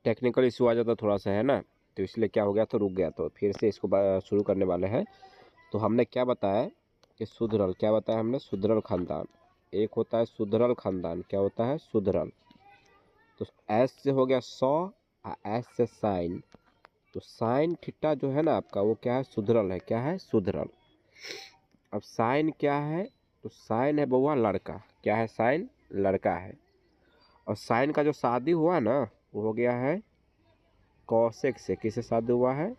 Technical issue आ जाता थोड़ा सा है ना, तो इसलिए क्या हो गया, तो रुक गया। तो फिर से इसको शुरू करने वाले हैं। तो हमने क्या बताया कि सुधरल, क्या बताया हमने, सुधरल खानदान। एक होता है सुधरल खानदान, क्या होता है, सुधरल। तो एस से हो गया 100, एस से साइन। तो साइन थीटा जो है ना आपका, वो क्या है, सुधरल है। क्या है, सुधरल। अब साइन क्या है, तो साइन है बउआ लड़का। क्या है, साइन लड़का है। और साइन का जो शादी हुआ ना, वो हो गया है कौशिक से। किससे शादी हुआ है,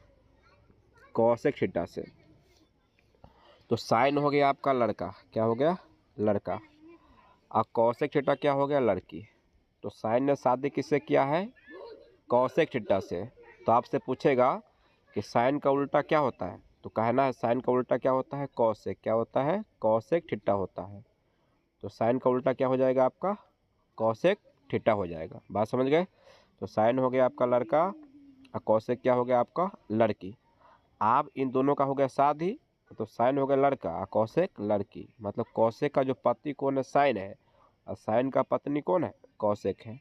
कौशिक थीटा से। तो साइन हो गया आपका लड़का, क्या हो गया, लड़का। और कौशिक थीटा क्या हो गया, लड़की। तो साइन ने शादी किससे किया है, कौशिक थीटा से। तो आपसे पूछेगा कि साइन का उल्टा क्या होता है, तो कहना है साइन का उल्टा क्या होता है, कौशिक। क्या होता है, कौशिक थीटा होता है। तो साइन का उल्टा क्या हो जाएगा आपका, कौशिक थीटा हो जाएगा। बात समझ गए। तो साइन हो गया आपका लड़का और कौशिक क्या हो गया आपका, लड़की। आप इन दोनों का हो गया शादी, तो साइन हो गया लड़का और कौशिक लड़की। मतलब कौशिक का जो पति कौन है, साइन है, और साइन का पत्नी कौन है, कौशिक है।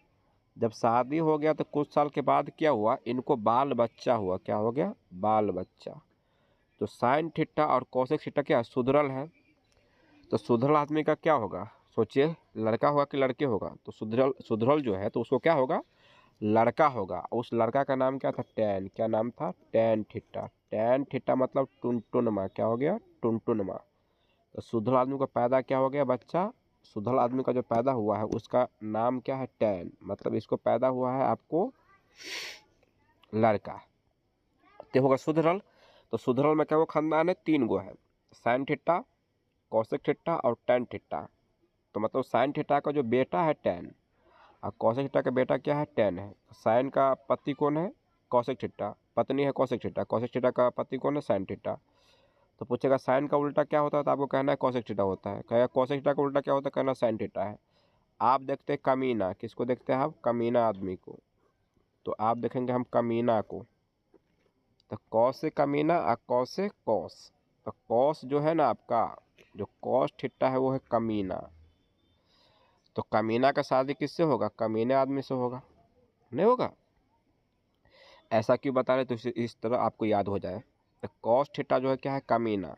जब शादी हो गया तो कुछ साल के बाद क्या हुआ, इनको बाल बच्चा हुआ। क्या हो गया, बाल बच्चा। तो साइन थीटा और कौशिक थीटा क्या सुधरल है। तो सुधरल आदमी का क्या होगा, सोचिए, लड़का होगा कि लड़के होगा। तो सुधरल, सुधरल जो है तो उसको क्या होगा, लड़का होगा। उस लड़का का नाम क्या था, टैन। क्या नाम था, टैन थीटा। टैन थीटा मतलब टुनटुनमा। क्या हो गया, टुनटुनमा। तो सुधरल आदमी को पैदा क्या हो गया, बच्चा। सुधरल आदमी का जो पैदा हुआ है उसका नाम क्या है, टैन। मतलब इसको पैदा हुआ है आपको लड़का, तो होगा सुधरल। तो सुधरल में क्या वो खानदान है, 3 गो है, साइन थीटा, कौशिक थीटा और टैन थीटा। तो मतलब साइन थीटा का जो बेटा है टैन, और कौशिक थीटा का बेटा क्या है, टैन है। साइन का पति कौन है, कौशिक थीटा, पत्नी है कौशिक थीटा। कौशिक थीटा का पति कौन है, साइन थीटा। तो पूछेगा साइन का उल्टा क्या होता है, तो आपको कहना है कौशिक थीटा होता है। कहेगा कौशिक थीटा का उल्टा क्या होता है, कहना साइन थीटा है। आप देखते हैं कमीना, किसको देखते हैं आप, कमीना आदमी को। तो आप देखेंगे हम कमीना को। तो कौस से कमीना और कौस से कौस। तो कौस जो है ना आपका, जो कौस थीटा है वो है कमीना। तो कमीना का शादी किससे होगा, कमीने आदमी से होगा, नहीं होगा। ऐसा क्यों बता रहे, तो इस तरह आपको याद हो जाए। तो कॉस थीटा जो है क्या है, कमीना।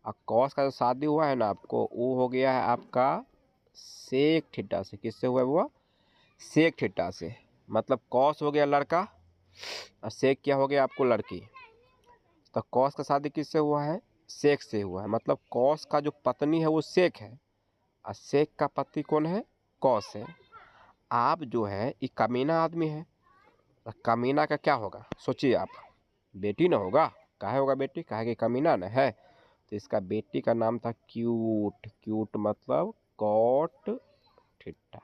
और कॉस का जो शादी हुआ है ना आपको, वो हो गया है आपका सेक थीटा से। किससे हुआ है वो, सेक थीटा से। मतलब कॉस हो गया लड़का और सेक क्या हो गया आपको, लड़की। तो कॉस का शादी किससे हुआ है, सेक से हुआ है। मतलब कॉस का जो पत्नी है वो सेक है, और सेक का पति कौन है, कॉस है। आप जो है ये कमीना आदमी है, तो कमीना का क्या होगा, सोचिए आप, बेटी ना होगा। काहे होगा बेटी, काहे कि कमीना ना है। तो इसका बेटी का नाम था क्यूट। क्यूट मतलब कॉट थीटा।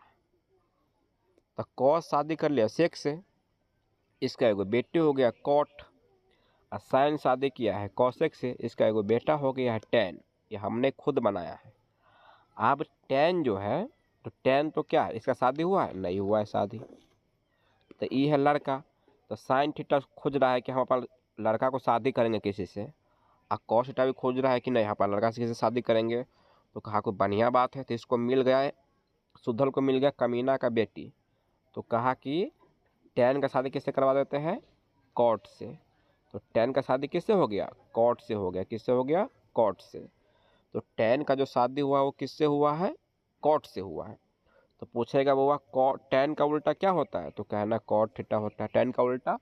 तो कॉस शादी कर लिया सेक से, इसका एगो बेटी हो गया कॉट। और साइन शादी किया है कौशिक से, इसका एगो बेटा हो गया है टैन। ये हमने खुद बनाया है। अब टैन जो है, तो टैन तो क्या है, इसका शादी हुआ है, नहीं हुआ है शादी। तो ये है लड़का। तो साइन थीटा खोज रहा है कि हम अपना लड़का को शादी करेंगे किसी से, और कॉस थीटा भी खोज रहा है कि नहीं हम अपना लड़का से किसी से शादी करेंगे। तो कहा कोई बढ़िया बात है। तो इसको मिल गया है, सुधल को मिल गया कमीना का बेटी। तो कहा कि टैन का शादी किससे करवा देते हैं, कॉट से। तो टैन का शादी किससे हो गया, कॉट से हो गया। किससे हो गया, कॉट से। तो टैन का जो शादी हुआ वो किससे हुआ है, कॉट से हुआ है। तो पूछेगा वो कॉट, टैन का उल्टा क्या होता है, तो कहना कॉट थीटा होता है। टैन का उल्टा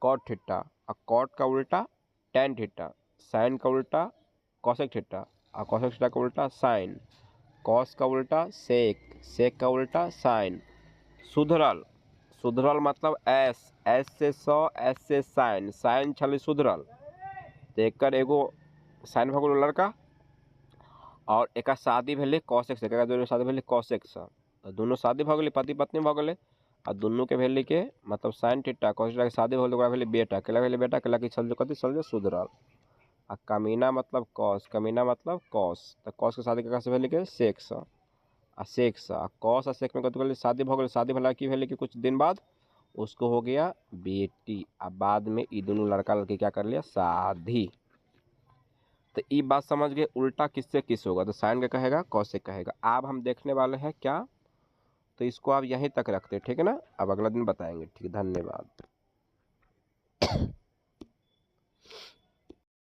कॉट थीटा, और कॉट का उल्टा टैन थीटा। साइन का उल्टा कॉसेक थीटा, और कॉसेक थीटा का उल्टा साइन। कॉस का उल्टा सेक, सेक का उल्टा साइन। सुधरल, सुधरल मतलब एस, एस से 100, एस से साइन, साइन छली सुधरल। तो एकर एगो साइन भऽ गेल लड़का, और एक शादी भेलै कौशिक से। एकरा शादी भेलै कौशिक से। तो दुनू शादी भऽ गेलै, पति पत्नी भऽ गेलै। आ दुनू के भेलै के मतलब साइन थीटा कौशिक के शादी भऽ गेलै, ओकरा भेलै बेटा। केला भेलै बेटा, केला की छल कथी छल, सुधरल। आ कमीना मतलब कौस, कमीना मतलब कौस। तो कौस के शादी केकरा से भेलै के, सेक से। आ सेक से आ कौस आ सेक में कथी भेलै, शादी भऽ गेलै। शादी भेला की भेलै कि कुछ दिन बाद उसको हो गया बेटी। आ बाद में ये दोनों लड़का लड़की क्या कर लिया, शादी। तो ये बात समझ गए, उल्टा किससे किस होगा, तो साइन का कहेगा कौशिक कहेगा। अब हम देखने वाले हैं क्या, तो इसको आप यहीं तक रखते हैं, ठीक है ना। अब अगला दिन बताएंगे, ठीक है, धन्यवाद।